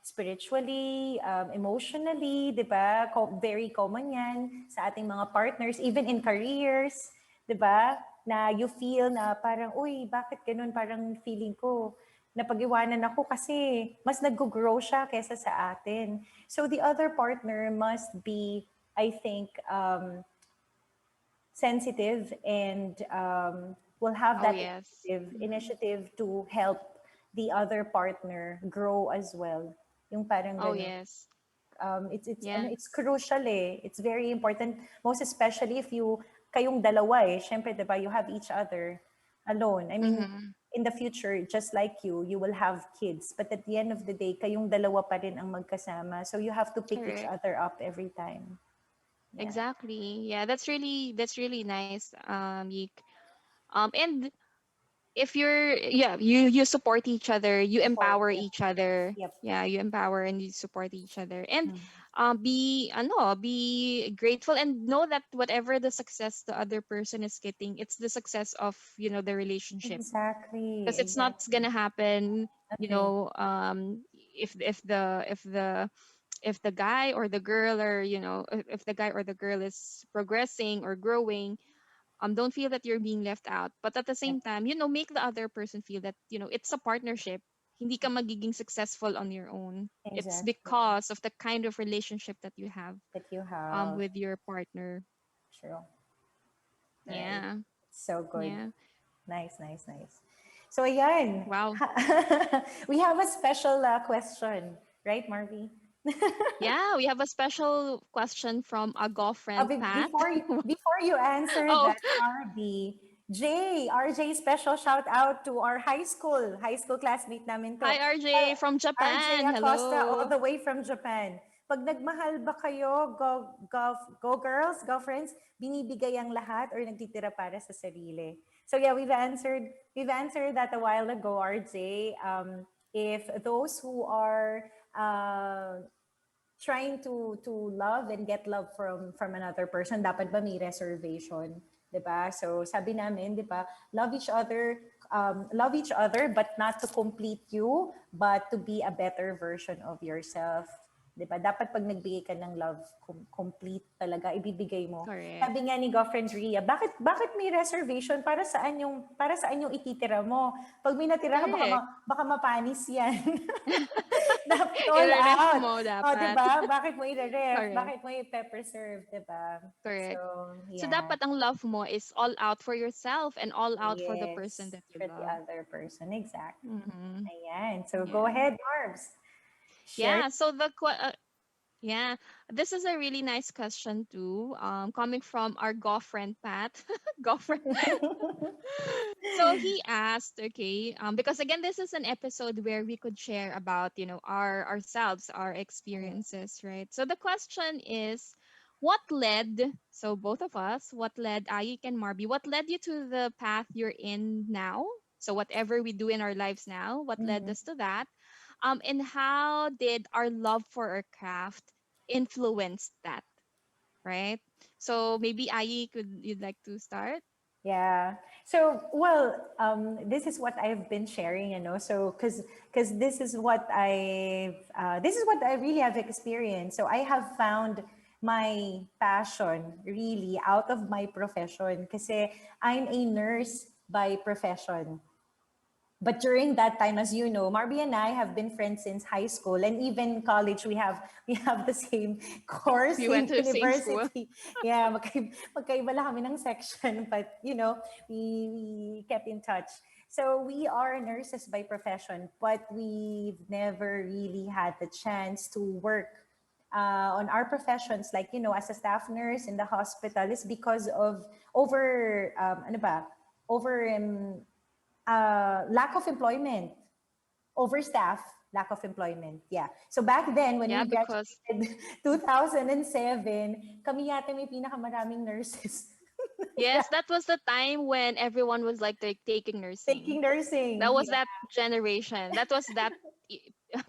spiritually, emotionally, 'di ba? Very common 'yan sa ating mga partners, even in careers, 'di ba? Na you feel na parang, uy, bakit ganun? Parang feeling ko, napag-iwanan ako kasi mas nag-grow siya kesa sa atin. So the other partner must be, I think, sensitive and will have oh that yes. initiative to help the other partner grow as well. Yung parang Oh ganun. yes. It's Yeah. crucial eh. It's very important, most especially if you kayong dalawa eh. Syempre, di ba, you have each other alone. I mean, Mm-hmm. in the future, just like you will have kids. But at the end of the day, kayong dalawa pa rin ang magkasama. So you have to pick each Correct. other up every time. Yeah. Exactly. Yeah, that's really nice, Yeek. And if you support each other, you Support. empower Yep. each other. Yep. Yeah, you empower and you support each other. And Mm. be grateful and know that whatever the success the other person is getting, it's the success of, the relationship. Exactly. Because it's not Exactly. gonna happen, Agree. if the guy or the girl, or if the guy or the girl is progressing or growing, don't feel that you're being left out, but at the Yep. same time, make the other person feel that, it's a partnership. Hindi ka magiging successful on your own. It's Exactly. because of the kind of relationship that you have That you have. with your partner. True. Right. Yeah. So good. Yeah. Nice, nice, nice. So ayan, Wow. we have a special question, right, Marby? Yeah, we have a special question from a girlfriend, Pat. Before you answer Oh, that, Marby, RJ, special shout out to our high school classmate namin to. hi, RJ from RJ Japan. Acosta, all Hello. the way from Japan. Pag nagmahal ba kayo, go girls, go friends, binibigay ang lahat or nagtitira para sa sarili? So yeah, we've answered that a while ago, RJ. If those who are trying to love and get love from another person, dapat ba may reservation, 'di ba? So sabi namin, 'di ba, love each other but not to complete you, but to be a better version of yourself. 'Di ba? Dapat pag nagbigay ka ng love, complete talaga ibibigay mo. Correct. Sabi nga ni girlfriend Ria, bakit may reservation, para saan yung ititira mo? Pag may natira ka, Correct. baka mapanis 'yan. Dapat all I-ref out. mo O, di dapat. ba? Bakit mo i-ref? Correct. Bakit mo i-preserve, di ba? So, Correct. So yeah. dapat ang love mo is all out for yourself and all out for the person Yes. that you For the love. other person. Exactly. Mm-hmm. Ayan. So, go Yeah. ahead, Marbs. Share. Yeah. Yeah, this is a really nice question too. Coming from our girlfriend Pat, girlfriend. So he asked, okay, because again, this is an episode where we could share about, ourselves, our experiences, right? So the question is, what led, so both of us, what led Ayik and Marby, what led you to the path you're in now? So whatever we do in our lives now, what led Mhm. us to that? And how did our love for our craft influence that, right? So maybe Ayik, you'd like to start? Yeah. So, well, this is what I've been sharing, So, because this is what I really have experienced. So, I have found my passion really out of my profession. Kasi I'm a nurse by profession. But during that time, as you know, Marby and I have been friends since high school, and even college. We have the same course, We same went to the same school. university. Yeah, magkaiba lang kami ng section, but we kept in touch. So we are nurses by profession, but we've never really had the chance to work on our professions, like as a staff nurse in the hospital, is because of over ano ba over lack of employment, overstaff, lack of employment. Yeah. So back then, when Yeah, we because graduated 2007, kami yata may pinakamaraming nurses yes, that was the time when everyone was like taking nursing. taking nursing. That was Yeah, that generation. That was that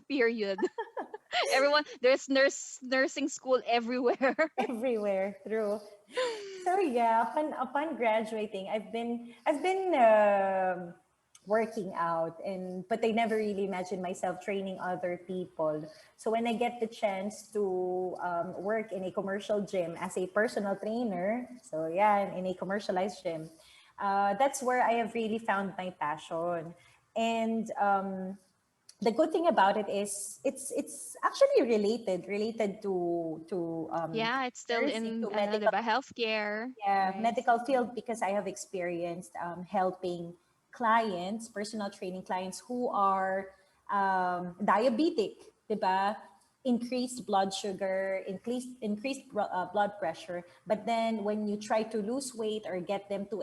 period. Everyone, there's nursing school everywhere. everywhere. True. So yeah, upon graduating, I've been working out, but I never really imagined myself training other people. So when I get the chance to work in a commercial gym as a personal trainer, so yeah, in a commercialized gym, that's where I have really found my passion. And the good thing about it is it's actually related to Yeah, it's still nursing, in to medical, diba, healthcare, yeah, right? medical field, because I have experienced helping clients, personal training clients who are diabetic, diba? increased blood sugar, blood pressure. But then when you try to lose weight or get them to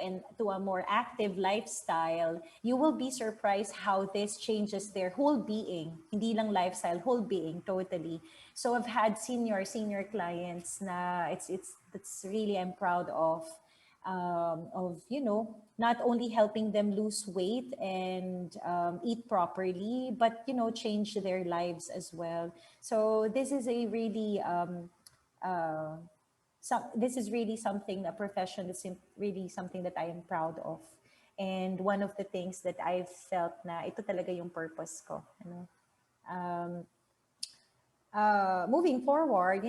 a more active lifestyle, you will be surprised how this changes their whole being. Hindi lang lifestyle, whole being totally. So I've had senior clients na it's that's really I'm proud of not only helping them lose weight and eat properly, but change their lives as well. So this is a really uh, this is really something, a profession that's really something that I am proud of, and one of the things that I've felt na ito talaga yung purpose ko, moving forward,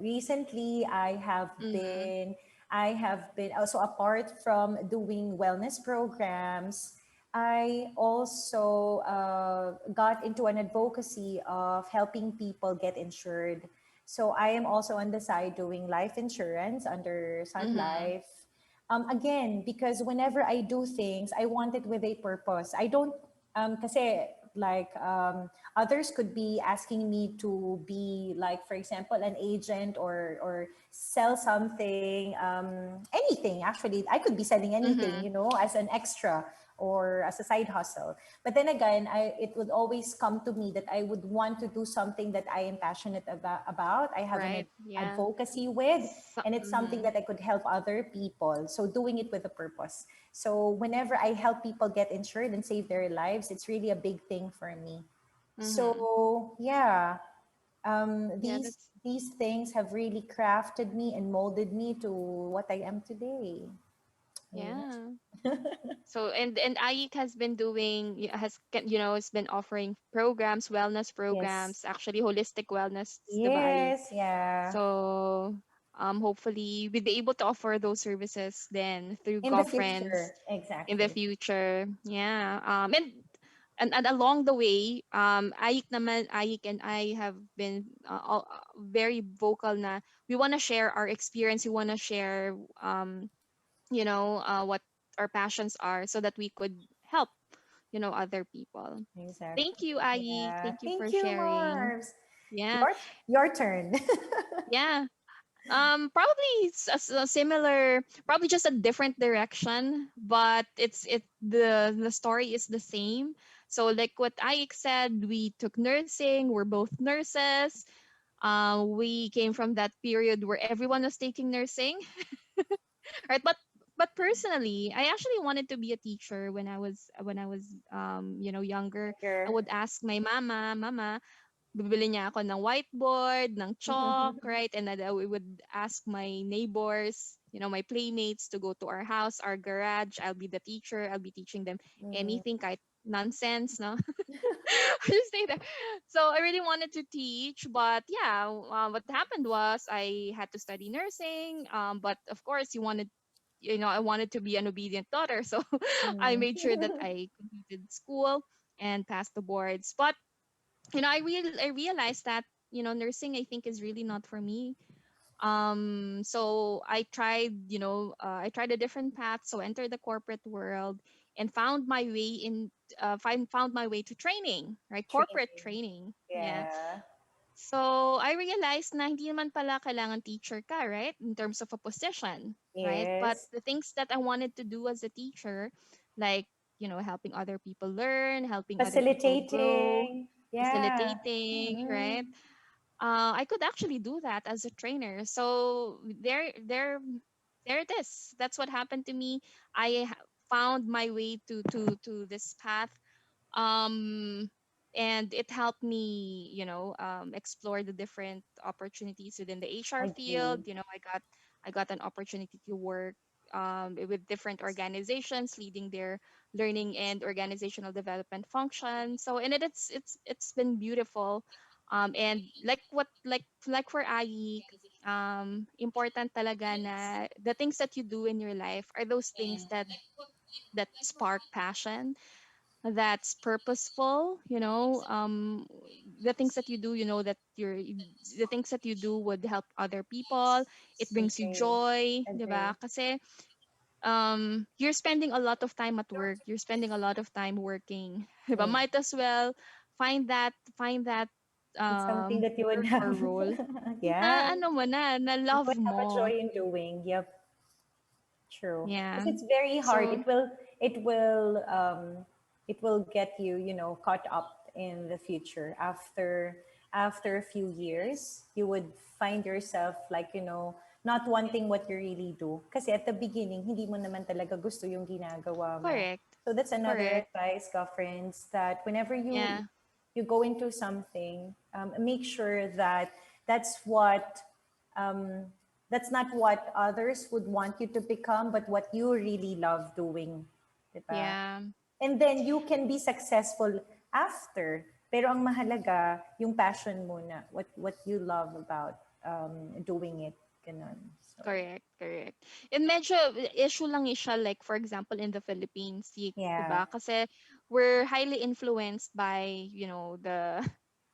recently Mm-hmm. I have been also, apart from doing wellness programs, I also got into an advocacy of helping people get insured. So I am also on the side doing life insurance under Sun Mm-hmm. Life. Again, because whenever I do things, I want it with a purpose. I don't, kasi like others could be asking me to be like, for example, an agent or sell something, anything. Actually, I could be selling anything, Mm-hmm. as an extra or as a side hustle. But then again, it would always come to me that I would want to do something that I am passionate about. I have an Right. Yeah. advocacy with, So, and it's something mm-hmm. that I could help other people. So doing it with a purpose. So whenever I help people get insured and save their lives, it's really a big thing for me. Mm-hmm. So yeah, Yeah, that's these things have really crafted me and molded me to what I am today. Amen. yeah. So and Ayik has been doing has been offering programs, wellness Yes. programs, actually holistic wellness, 'di ba, Ayik? Yes. Yeah. So hopefully we'll be able to offer those services then through In the GAWfriends future, in the exactly. future. Yeah. And along the way, Ayik and I have been very vocal na we want to share our experience, we want to share what our passions are so that we could help, other people. Thank Exactly. you, Ayik. Yeah. Thank you for Thank you, sharing. Marbs. Yeah. Your turn. Yeah. Probably a similar, probably just a different direction, but the story is the same. So like what Ayik said, we took nursing. We're both nurses. We came from that period where everyone was taking nursing, right? But personally, I actually wanted to be a teacher when I was younger. I Younger. would ask my mama, bibili niya ako ng whiteboard, ng chalk, right? And then we would ask my neighbors, my playmates to go to our house, our garage. I'll be the teacher. I'll be teaching them Mm, anything, kahit nonsense, no? Just stay there. So I really wanted to teach, but yeah, what happened was I had to study nursing. But of course, I wanted to be an obedient daughter, so I mm. made sure that I completed school and passed the boards. But I realized that nursing, I think, is really not for me. So I tried a different path, so entered the corporate world and found my way found my way to training, right? Corporate Training. training. Yeah. Yeah. So I realized na hindi naman pala kailangan teacher ka, right? In terms of a position, right? But Yes. the things that I wanted to do as a teacher, like, helping other people learn, helping other people grow, Facilitating. Yeah. facilitating, right? Mm-mm. I could actually do that as a trainer. So there it is. That's what happened to me. Found my way to this path, um and it helped me explore the different opportunities within the HR field. Agree. I got an opportunity to work with different organizations, leading their learning and organizational development functions. So and it's been beautiful. And like for Ayik, important talaga na the things that you do in your life are those things that spark passion, that's purposeful. The things that you do, that the things that you do would help other people. It brings you Agree. joy, 'di ba? Agree. Kasi you're spending a lot of time at work, you're spending a lot of time working, 'di ba? Mm. Might as well find that It's something that you would work or have. role Yeah. na ano mo na You love would have a mo. joy in doing. Yep. True. Because Yeah. it's very hard. So It will get you, caught up in the future. After a few years, you would find yourself like, not wanting what you really do. Kasi at the beginning, hindi mo naman talaga gusto yung ginagawa mo. correct. So that's another Correct. advice, girlfriends, that whenever you Yeah. you go into something, make sure that that's what um, that's not what others would want you to become, but what you really love doing, diba? Yeah. And then you can be successful after. Pero ang mahalaga, yung passion muna, what you love about doing it, ganun. So, Correct, correct. And medyo issue lang siya like for example in the Philippines, 'di yeah, ba? Kasi we're highly influenced by, the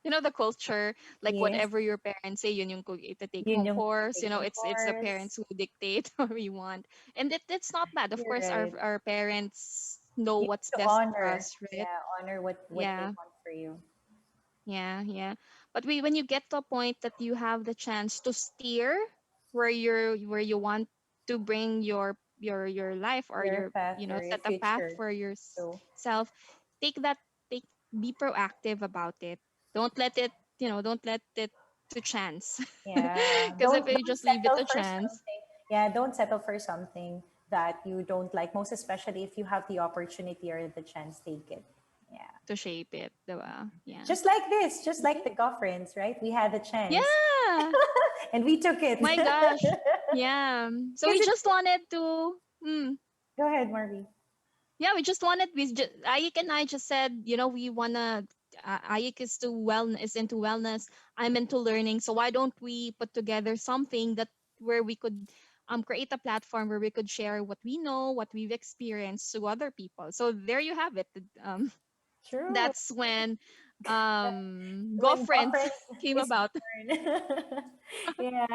the culture, like yes, whatever your parents say, yun yung take yun mong yung course, taking it's the course. parents who dictate what we want. And it's not bad. Of You're course right. our parents know You what's need to best for honor, us, right? yeah, honor what they Yeah. want for you. Yeah, yeah. But when you get to a point that you have the chance to steer where you want to bring your life, or Your your path or your set a path future. for So, yourself, take that take be proactive about it. Don't let it, don't let it to chance. yeah, Because if you don't just leave it settle to for chance something. Yeah, don't settle for something that you don't like. Most especially if you have the opportunity or the chance, take it. Yeah, to shape it, diba? Yeah. just like this, just like Okay. the girlfriends, right? We had the chance Yeah. and we took it. My gosh. Yeah. So Because we it's. just wanted to Go ahead, Marby. yeah, Ayik and I just said, we wanna. Ayik is into wellness. I'm into learning. So why don't we put together something that where we could create a platform where we could share what we know, what we've experienced to other people. So there you have it. True. That's when When GAWfriend girlfriends came is about. born. Yeah.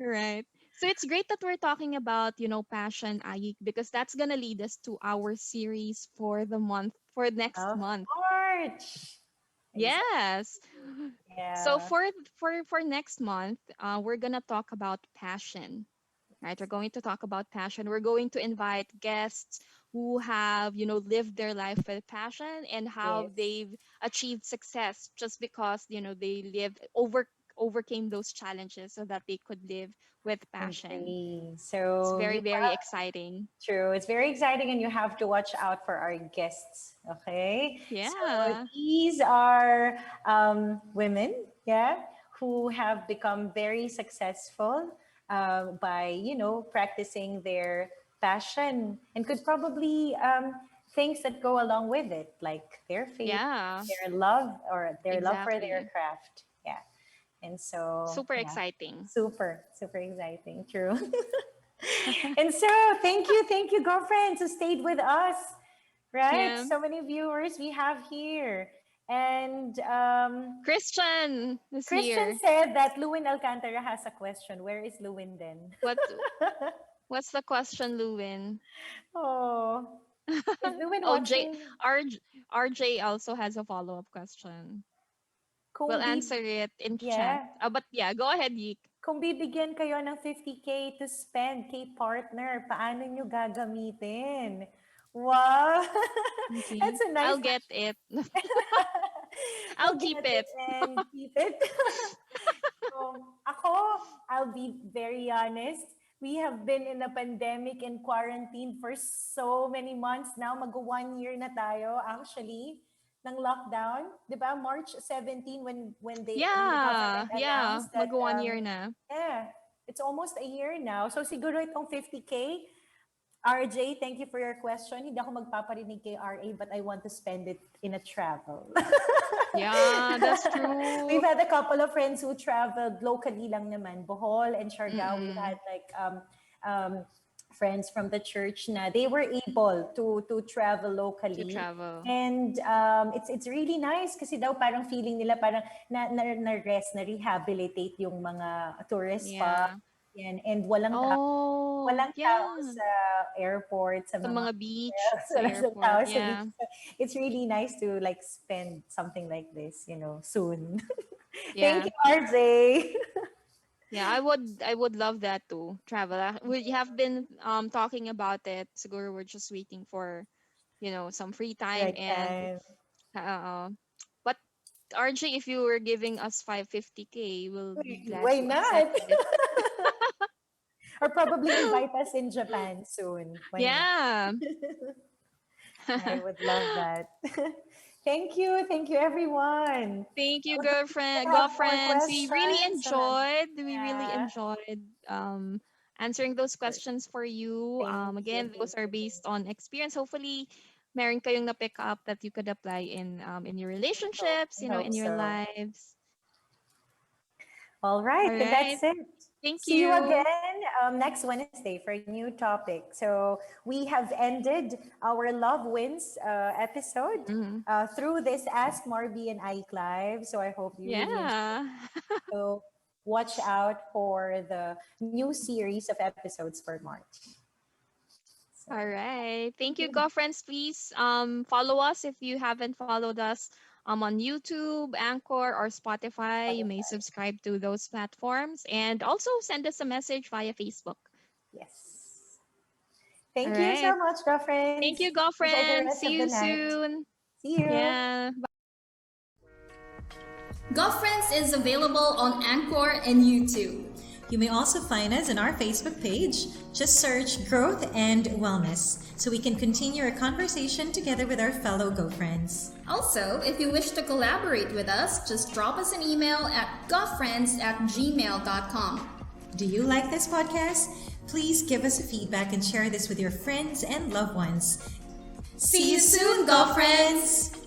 Right. So it's great that we're talking about, passion, Ayik, because that's gonna lead us to our series for next Of month. March. Exactly. Yes. So Yeah. for next month, we're gonna talk about passion. Right? We're going to talk about passion. We're going to invite guests who have, lived their life with passion and how Yes. they've achieved success just because, they overcame those challenges so that they could live with passion. Agree. It's So very, you very exciting. true. It's very exciting, and you have to watch out for our guests. Okay. So Yeah. these are women, yeah, who have become very successful by, practicing their passion, and could probably things that go along with it, like their faith, Yeah. their love for their Exactly. craft. Yeah. And so, Super yeah, exciting. super, super exciting. True. And so, thank you, girlfriends, who stayed with us. Right? Yeah. So many viewers we have here. And Christian is Christian here. said that Lewin Alcantara has a question. Where is Lewin then? What what's the question, Luwin? Oh, is Lewin Oh, watching? RJ also has a follow-up question. We'll Kung answer bi- it in chat. yeah, But yeah, go ahead, Yik. kung bibigyan kayo ng 50K to spend kay partner, paano nyo gagamitin? Wow! See, That's a nice I'll get question. it. I'll You'll keep get it. it and keep it. So, ako, I'll be very honest. We have been in a pandemic and quarantine for so many months now. Mag 1 year na tayo actually ng lockdown. 'Di ba? March 17 when the government Yeah, yeah. announced that Mag 1 year na. yeah, it's almost a year now. So siguro itong 50K, RJ, thank you for your question. Hindi ako magpaparinig kay RA, but I want to spend it in a travel. Yeah, that's We've true. had a couple of friends who traveled locally lang naman, Bohol and Siargao. We've Mm-mm. had like friends from the church na they were able to travel To locally. travel. And it's really nice kasi daw parang feeling nila parang na rest, na rehabilitate yung mga tourist spot. Yeah. Yan, and walang tao. Oh, walang tao Yeah. sa airport, sa Sa mga mga beach, sa walang sa tao airport. sa Yeah. beach. So, it's really nice to like spend something like this, soon. Thank Yeah. you, RJ. Yeah, I would love that to travel. We have been talking about it. Siguro we're just waiting for, some free time Right and time. uh but RJ, if you were giving us 550K, we'll be glad Why to accept not? it. Or probably invite us in Japan soon. Why not? Yeah. I would love that. Thank you. Thank you, everyone. Thank you, I girlfriend, have more girlfriends. We really questions. enjoyed. We really Yeah. enjoyed answering those questions for you. Thank you. Again, Thank those are you. Thank based on experience. Hopefully, meron kayong na pick up that you could apply in your relationships, I hope in your so. lives. All right. All And that's right. it. Thank See you you. again next Wednesday for a new topic. So we have ended our Love Wins episode Mhm. through this Ask Marby and Ayiek live. So I hope you really enjoyed. Yeah. So watch out for the new series of episodes for March. So, All right. Thank you, girlfriends. Please follow us if you haven't followed us on YouTube, Anchor, or Spotify. You may subscribe to those platforms and also send us a message via Facebook. yes. All Thank you right. so much, girlfriends. Thank you, Enjoy the girlfriends. rest See of the you night. soon. See you. Yeah. GAWfriends is available on Anchor and YouTube. You may also find us on our Facebook page. Just search Growth and Wellness so we can continue our conversation together with our fellow GoFriends. Also, if you wish to collaborate with us, just drop us an email at gawfriends@gmail.com. Do you like this podcast? Please give us a feedback and share this with your friends and loved ones. See you soon, GAWfriends!